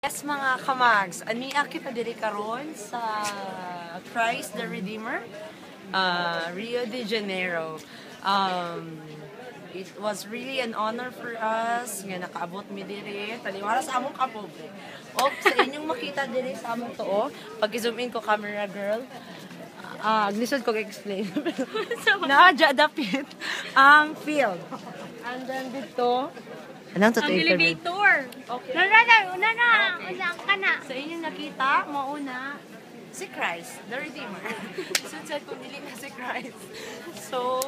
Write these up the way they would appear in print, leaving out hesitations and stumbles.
Yes, mga kamags, aniya kita diri karon sa Christ the Redeemer, Rio de Janeiro. It was really an honor for us nga nakaabot mi diri taliwala sa among kapobre. O sa inyong makita diri sa among tuo, pag-zoom in ko camera girl. Glisod ko explain. Naadya dapit ang field. And then dito, anong ang elevator. Okay. Una ka na. Sa inyong nakita, mauna, si Christ, the Redeemer. Sunsad kung dili na si Christ. So,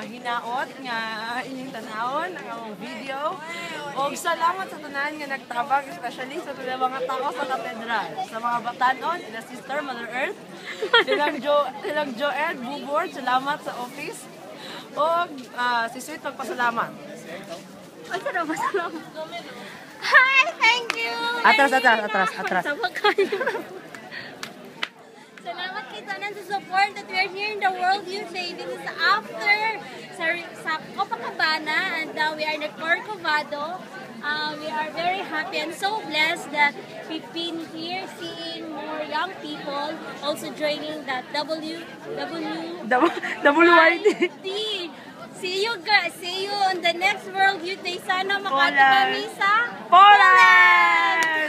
hinaot nga inyong tanawon ang among video. O salamat sa tanan nga nagtabang, especially sa mga tao sa katedral. Sa mga batanon, sila Sister, Mother Earth, silang Joed, Bubor, salamat sa office. O si Sweet, magpasalamat. Ay, salamat. Hi, thank you. Atras. Sabag kayo. Salamat kita na sa support that we are here in the World Youth Day. This is after sa Copacabana and we are in Corcovado. We are very happy and so blessed that we've been here seeing more young people also joining that WYD. See you guys. See you on the next World Youth Day. Sana makatapami sa Poland!